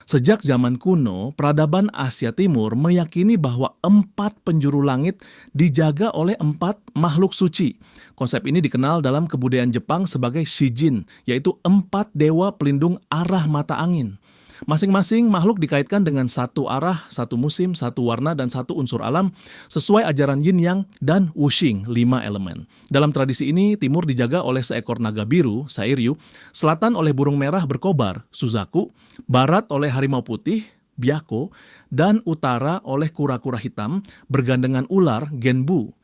Sejak zaman kuno, peradaban Asia Timur meyakini bahwa 4 penjuru langit dijaga oleh 4 makhluk suci. Konsep ini dikenal dalam kebudayaan Jepang sebagai Shijin, yaitu 4 dewa pelindung arah mata angin. Masing-masing makhluk dikaitkan dengan satu arah, satu musim, satu warna, dan satu unsur alam sesuai ajaran Yin Yang dan Wuxing, 5 elemen. Dalam tradisi ini, timur dijaga oleh seekor naga biru, Sairyu, selatan oleh burung merah berkobar, Suzaku, barat oleh harimau putih, Byakko, dan utara oleh kura-kura hitam bergandengan ular, Genbu.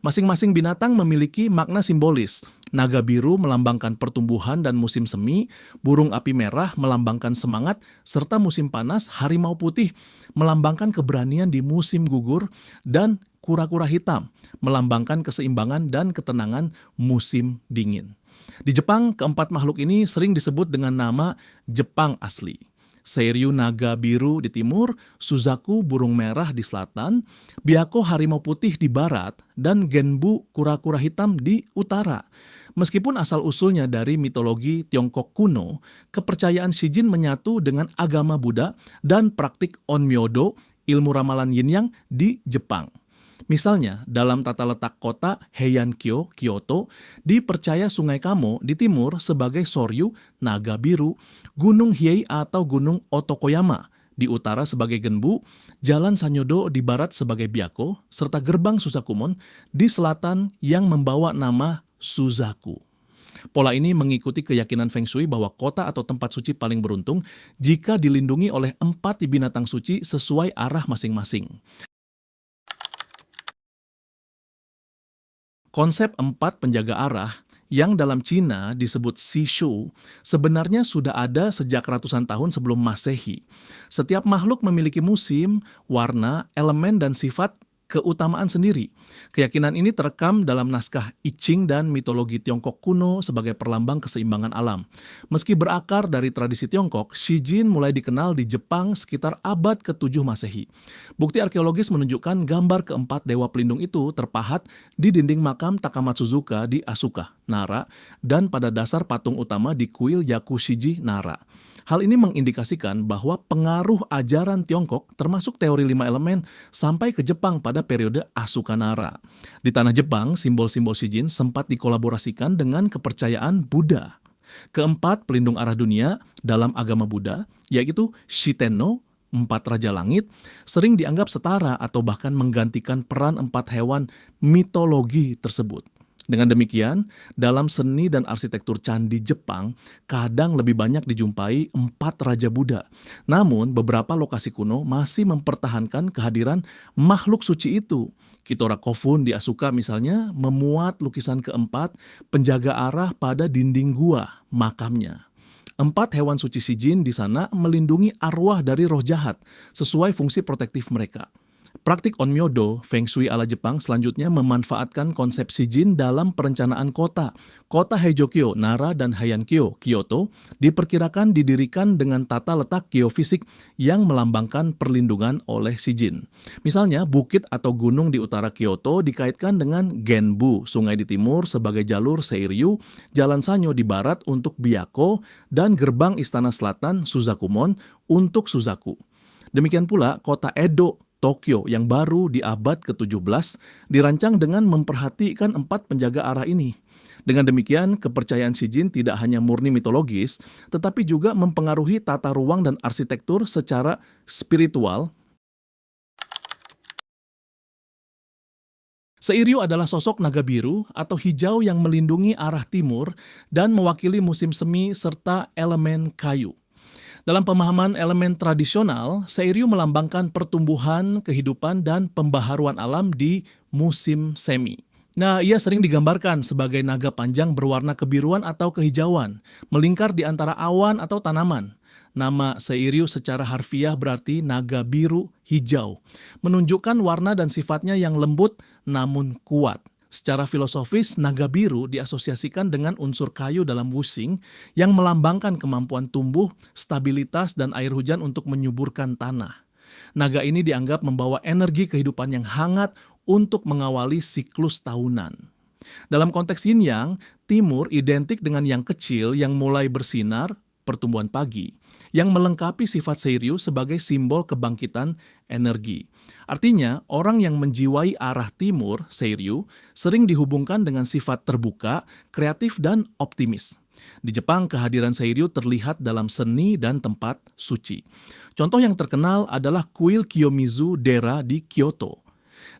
Masing-masing binatang memiliki makna simbolis. Naga biru melambangkan pertumbuhan dan musim semi, burung api merah melambangkan semangat, serta musim panas, harimau putih melambangkan keberanian di musim gugur, dan kura-kura hitam melambangkan keseimbangan dan ketenangan musim dingin. Di Jepang, keempat makhluk ini sering disebut dengan nama Jepang asli. Seiryu naga biru di timur, Suzaku burung merah di selatan, Byakko harimau putih di barat, dan Genbu kura-kura hitam di utara. Meskipun asal-usulnya dari mitologi Tiongkok kuno, kepercayaan Shijin menyatu dengan agama Buddha dan praktik Onmyodo, ilmu ramalan Yin Yang di Jepang. Misalnya, dalam tata letak kota Heian-kyo, Kyoto, dipercaya Sungai Kamo di timur sebagai Soryu, naga biru, Gunung Hiei atau Gunung Otokoyama di utara sebagai Genbu, Jalan Sanyodo di barat sebagai Byakko, serta Gerbang Suzakumon di selatan yang membawa nama Suzaku. Pola ini mengikuti keyakinan Feng Shui bahwa kota atau tempat suci paling beruntung jika dilindungi oleh 4 binatang suci sesuai arah masing-masing. Konsep 4 penjaga arah yang dalam Cina disebut Shishu sebenarnya sudah ada sejak ratusan tahun sebelum Masehi. Setiap makhluk memiliki musim, warna, elemen, dan sifat keutamaan sendiri. Keyakinan ini terekam dalam naskah I Ching dan mitologi Tiongkok kuno sebagai perlambang keseimbangan alam. Meski berakar dari tradisi Tiongkok, Shijin mulai dikenal di Jepang sekitar abad ke-7 Masehi. Bukti arkeologis menunjukkan gambar keempat dewa pelindung itu terpahat di dinding makam Takamatsuzuka di Asuka, Nara, dan pada dasar patung utama di kuil Yakushiji, Nara. Hal ini mengindikasikan bahwa pengaruh ajaran Tiongkok termasuk teori 5 elemen sampai ke Jepang pada periode Asuka Nara. Di tanah Jepang, simbol-simbol Shijin sempat dikolaborasikan dengan kepercayaan Buddha. Keempat pelindung arah dunia dalam agama Buddha, yaitu Shitenno, 4 raja langit, sering dianggap setara atau bahkan menggantikan peran 4 hewan mitologi tersebut. Dengan demikian, dalam seni dan arsitektur candi Jepang, kadang lebih banyak dijumpai 4 raja Buddha. Namun, beberapa lokasi kuno masih mempertahankan kehadiran makhluk suci itu. Kitora Kofun di Asuka misalnya memuat lukisan keempat penjaga arah pada dinding gua makamnya. 4 hewan suci Shijin di sana melindungi arwah dari roh jahat sesuai fungsi protektif mereka. Praktik Onmyodo, Feng Shui ala Jepang selanjutnya memanfaatkan konsep Shijin dalam perencanaan kota. Kota Heijokyo, Nara, dan Heian-kyo, Kyoto diperkirakan didirikan dengan tata letak geofisik yang melambangkan perlindungan oleh Shijin. Misalnya, bukit atau gunung di utara Kyoto dikaitkan dengan Genbu, sungai di timur sebagai jalur Seiryu, Jalan Sanyo di barat untuk Byakko, dan gerbang istana selatan Suzakumon untuk Suzaku. Demikian pula kota Edo, Tokyo yang baru di abad ke-17 dirancang dengan memperhatikan 4 penjaga arah ini. Dengan demikian, kepercayaan Shijin tidak hanya murni mitologis, tetapi juga mempengaruhi tata ruang dan arsitektur secara spiritual. Seiryu adalah sosok naga biru atau hijau yang melindungi arah timur dan mewakili musim semi serta elemen kayu. Dalam pemahaman elemen tradisional, Seiryu melambangkan pertumbuhan, kehidupan, dan pembaharuan alam di musim semi. Nah, ia sering digambarkan sebagai naga panjang berwarna kebiruan atau kehijauan, melingkar di antara awan atau tanaman. Nama Seiryu secara harfiah berarti naga biru hijau, menunjukkan warna dan sifatnya yang lembut namun kuat. Secara filosofis, naga biru diasosiasikan dengan unsur kayu dalam Wuxing yang melambangkan kemampuan tumbuh, stabilitas, dan air hujan untuk menyuburkan tanah. Naga ini dianggap membawa energi kehidupan yang hangat untuk mengawali siklus tahunan. Dalam konteks yin yang, timur identik dengan yang kecil yang mulai bersinar, pertumbuhan pagi, yang melengkapi sifat Seiryu sebagai simbol kebangkitan energi. Artinya, orang yang menjiwai arah timur, Seiryu, sering dihubungkan dengan sifat terbuka, kreatif, dan optimis. Di Jepang, kehadiran Seiryu terlihat dalam seni dan tempat suci. Contoh yang terkenal adalah kuil Kiyomizu Dera di Kyoto.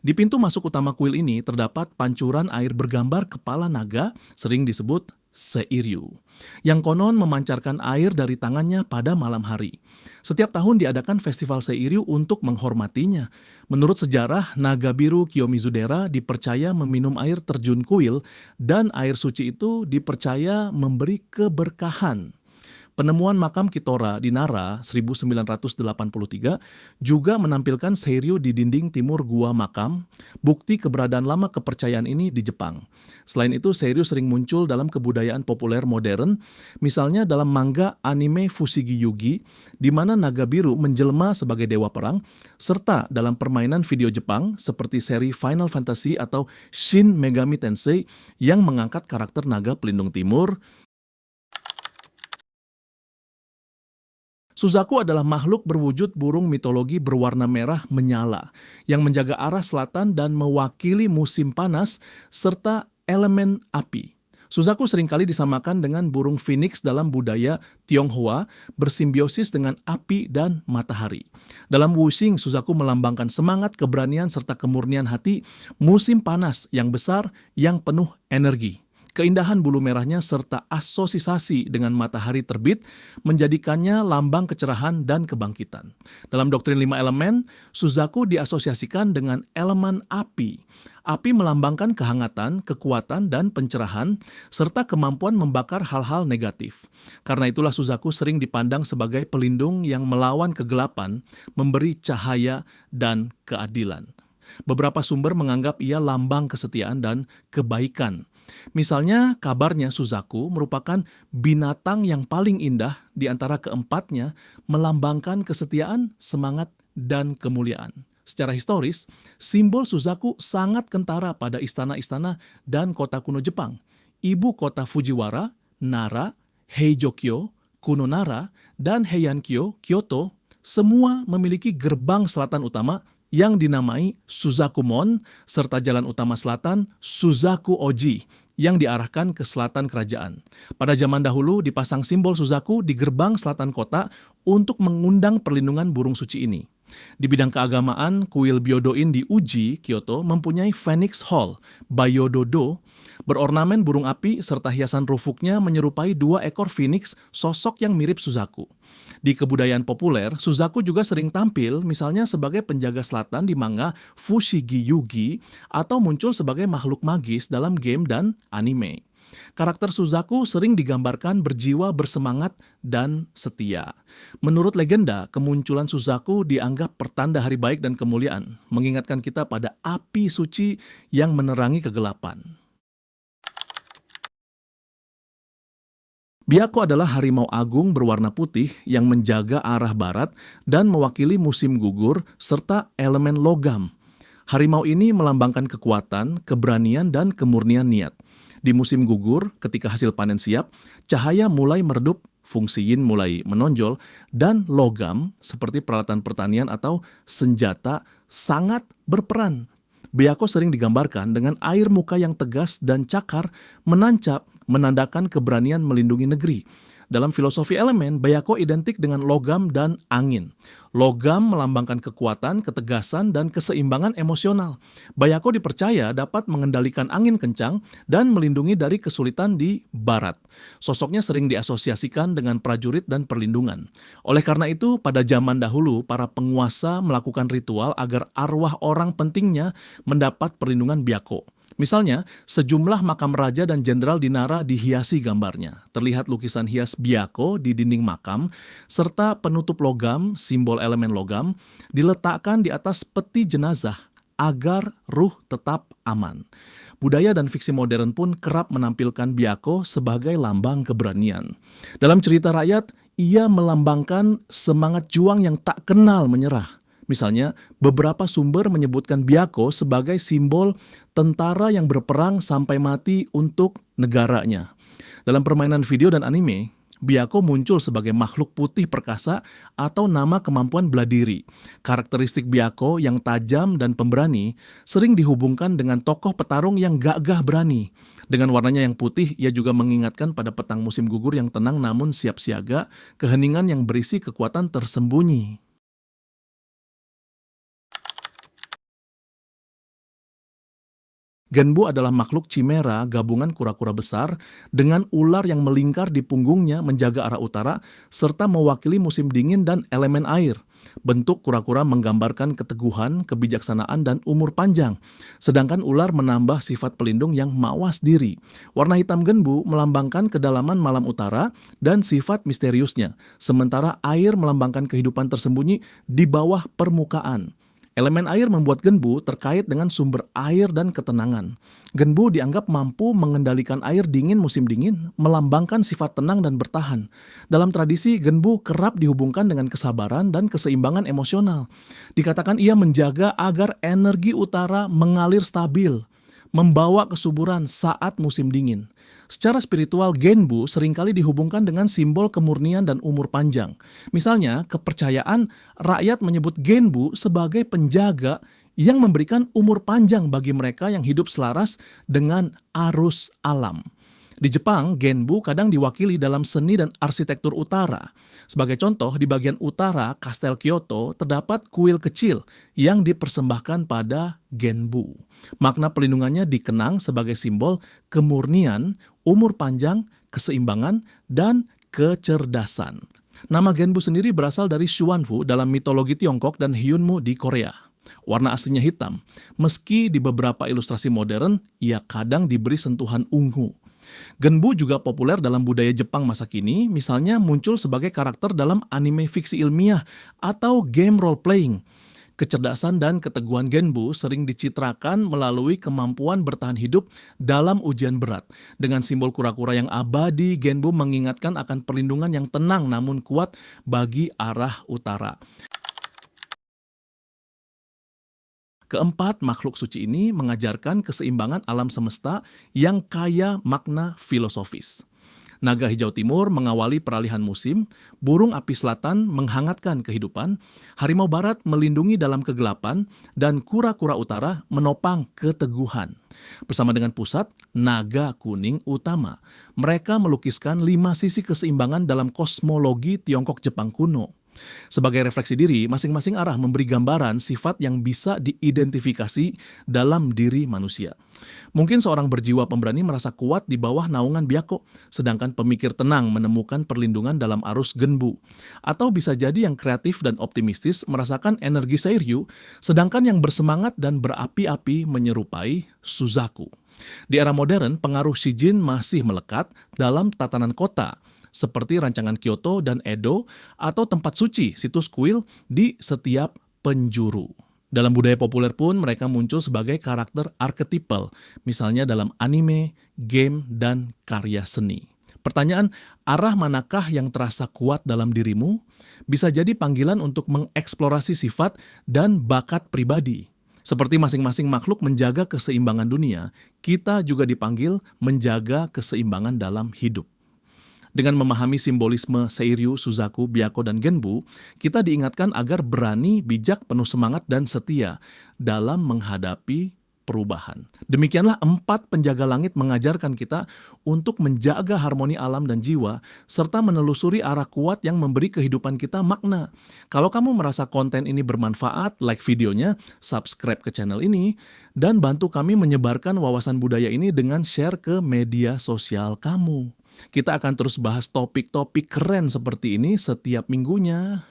Di pintu masuk utama kuil ini terdapat pancuran air bergambar kepala naga, sering disebut Seiryu, yang konon memancarkan air dari tangannya pada malam hari. Setiap tahun diadakan festival Seiryu untuk menghormatinya. Menurut sejarah, naga biru Kiyomizu-dera dipercaya meminum air terjun kuil, dan air suci itu dipercaya memberi keberkahan. Penemuan makam Kitora di Nara 1983 juga menampilkan Seiryu di dinding timur gua makam, bukti keberadaan lama kepercayaan ini di Jepang. Selain itu, Seiryu sering muncul dalam kebudayaan populer modern, misalnya dalam manga anime Fushigi Yugi, di mana naga biru menjelma sebagai dewa perang, serta dalam permainan video Jepang seperti seri Final Fantasy atau Shin Megami Tensei yang mengangkat karakter naga pelindung timur. Suzaku adalah makhluk berwujud burung mitologi berwarna merah menyala, yang menjaga arah selatan dan mewakili musim panas serta elemen api. Suzaku seringkali disamakan dengan burung phoenix dalam budaya Tionghoa, bersimbiosis dengan api dan matahari. Dalam Wuxing, Suzaku melambangkan semangat, keberanian, serta kemurnian hati musim panas yang besar yang penuh energi. Keindahan bulu merahnya serta asosiasi dengan matahari terbit menjadikannya lambang kecerahan dan kebangkitan. Dalam doktrin 5 elemen, Suzaku diasosiasikan dengan elemen api. Api melambangkan kehangatan, kekuatan, dan pencerahan, serta kemampuan membakar hal-hal negatif. Karena itulah Suzaku sering dipandang sebagai pelindung yang melawan kegelapan, memberi cahaya dan keadilan. Beberapa sumber menganggap ia lambang kesetiaan dan kebaikan. Misalnya, kabarnya Suzaku merupakan binatang yang paling indah di antara keempatnya, melambangkan kesetiaan, semangat, dan kemuliaan. Secara historis, simbol Suzaku sangat kentara pada istana-istana dan kota kuno Jepang. Ibu kota Fujiwara, Nara, Heijokyo, Kuno Nara, dan Heiankyo, Kyoto, semua memiliki gerbang selatan utama yang dinamai Suzakumon, serta jalan utama selatan Suzaku Oji yang diarahkan ke selatan kerajaan. Pada zaman dahulu dipasang simbol Suzaku di gerbang selatan kota untuk mengundang perlindungan burung suci ini. Di bidang keagamaan, kuil Byodo-in di Uji, Kyoto mempunyai Phoenix Hall, Bayododo, berornamen burung api serta hiasan rufuknya menyerupai 2 ekor phoenix, sosok yang mirip Suzaku. Di kebudayaan populer, Suzaku juga sering tampil misalnya sebagai penjaga selatan di manga Fushigi Yugi atau muncul sebagai makhluk magis dalam game dan anime. Karakter Suzaku sering digambarkan berjiwa bersemangat dan setia. Menurut legenda, kemunculan Suzaku dianggap pertanda hari baik dan kemuliaan, mengingatkan kita pada api suci yang menerangi kegelapan. Byakko adalah harimau agung berwarna putih yang menjaga arah barat dan mewakili musim gugur serta elemen logam. Harimau ini melambangkan kekuatan, keberanian, dan kemurnian niat. Di musim gugur, ketika hasil panen siap, cahaya mulai meredup, fungsi yin mulai menonjol, dan logam seperti peralatan pertanian atau senjata sangat berperan. Byakko sering digambarkan dengan air muka yang tegas dan cakar menancap, menandakan keberanian melindungi negeri. Dalam filosofi elemen, Byakko identik dengan logam dan angin. Logam melambangkan kekuatan, ketegasan, dan keseimbangan emosional. Byakko dipercaya dapat mengendalikan angin kencang dan melindungi dari kesulitan di barat. Sosoknya sering diasosiasikan dengan prajurit dan perlindungan. Oleh karena itu, pada zaman dahulu, para penguasa melakukan ritual agar arwah orang pentingnya mendapat perlindungan Byakko. Misalnya, sejumlah makam raja dan jenderal di Nara dihiasi gambarnya. Terlihat lukisan hias Byakko di dinding makam, serta penutup logam, simbol elemen logam, diletakkan di atas peti jenazah agar ruh tetap aman. Budaya dan fiksi modern pun kerap menampilkan Byakko sebagai lambang keberanian. Dalam cerita rakyat, ia melambangkan semangat juang yang tak kenal menyerah. Misalnya, beberapa sumber menyebutkan Byakko sebagai simbol tentara yang berperang sampai mati untuk negaranya. Dalam permainan video dan anime, Byako muncul sebagai makhluk putih perkasa atau nama kemampuan bela diri. Karakteristik Byako yang tajam dan pemberani sering dihubungkan dengan tokoh petarung yang gagah berani. Dengan warnanya yang putih, ia juga mengingatkan pada petang musim gugur yang tenang namun siap siaga, keheningan yang berisi kekuatan tersembunyi. Genbu adalah makhluk chimera gabungan kura-kura besar dengan ular yang melingkar di punggungnya menjaga arah utara serta mewakili musim dingin dan elemen air. Bentuk kura-kura menggambarkan keteguhan, kebijaksanaan, dan umur panjang. Sedangkan ular menambah sifat pelindung yang mawas diri. Warna hitam genbu melambangkan kedalaman malam utara dan sifat misteriusnya. Sementara air melambangkan kehidupan tersembunyi di bawah permukaan. Elemen air membuat genbu terkait dengan sumber air dan ketenangan. Genbu dianggap mampu mengendalikan air dingin musim dingin, melambangkan sifat tenang dan bertahan. Dalam tradisi, genbu kerap dihubungkan dengan kesabaran dan keseimbangan emosional. Dikatakan ia menjaga agar energi utara mengalir stabil, membawa kesuburan saat musim dingin. Secara spiritual, genbu seringkali dihubungkan dengan simbol kemurnian dan umur panjang. Misalnya, kepercayaan rakyat menyebut genbu sebagai penjaga yang memberikan umur panjang bagi mereka yang hidup selaras dengan arus alam. Di Jepang, genbu kadang diwakili dalam seni dan arsitektur utara. Sebagai contoh, di bagian utara Kastel Kyoto terdapat kuil kecil yang dipersembahkan pada genbu. Makna pelindungannya dikenang sebagai simbol kemurnian, umur panjang, keseimbangan, dan kecerdasan. Nama genbu sendiri berasal dari Xuanfu dalam mitologi Tiongkok dan Hyunmu di Korea. Warna aslinya hitam, meski di beberapa ilustrasi modern, ia kadang diberi sentuhan ungu. Genbu juga populer dalam budaya Jepang masa kini, misalnya muncul sebagai karakter dalam anime fiksi ilmiah atau game role-playing. Kecerdasan dan keteguhan genbu sering dicitrakan melalui kemampuan bertahan hidup dalam ujian berat. Dengan simbol kura-kura yang abadi, genbu mengingatkan akan perlindungan yang tenang namun kuat bagi arah utara. Keempat, makhluk suci ini mengajarkan keseimbangan alam semesta yang kaya makna filosofis. Naga hijau timur mengawali peralihan musim, burung api selatan menghangatkan kehidupan, harimau barat melindungi dalam kegelapan, dan kura-kura utara menopang keteguhan. Bersama dengan pusat, naga kuning utama. Mereka melukiskan 5 sisi keseimbangan dalam kosmologi Tiongkok Jepang kuno. Sebagai refleksi diri, masing-masing arah memberi gambaran sifat yang bisa diidentifikasi dalam diri manusia. Mungkin seorang berjiwa pemberani merasa kuat di bawah naungan Byako, sedangkan pemikir tenang menemukan perlindungan dalam arus genbu. Atau bisa jadi yang kreatif dan optimistis merasakan energi Seiryu, sedangkan yang bersemangat dan berapi-api menyerupai Suzaku. Di era modern, pengaruh Shijin masih melekat dalam tatanan kota, seperti rancangan Kyoto dan Edo atau tempat suci, situs kuil di setiap penjuru. Dalam budaya populer pun mereka muncul sebagai karakter arketipal, misalnya dalam anime, game, dan karya seni. Pertanyaan, arah manakah yang terasa kuat dalam dirimu? Bisa jadi panggilan untuk mengeksplorasi sifat dan bakat pribadi. Seperti masing-masing makhluk menjaga keseimbangan dunia, kita juga dipanggil menjaga keseimbangan dalam hidup. Dengan memahami simbolisme Seiryu, Suzaku, Byako, dan Genbu, kita diingatkan agar berani, bijak, penuh semangat, dan setia dalam menghadapi perubahan. Demikianlah 4 penjaga langit mengajarkan kita untuk menjaga harmoni alam dan jiwa, serta menelusuri arah kuat yang memberi kehidupan kita makna. Kalau kamu merasa konten ini bermanfaat, like videonya, subscribe ke channel ini, dan bantu kami menyebarkan wawasan budaya ini dengan share ke media sosial kamu. Kita akan terus bahas topik-topik keren seperti ini setiap minggunya.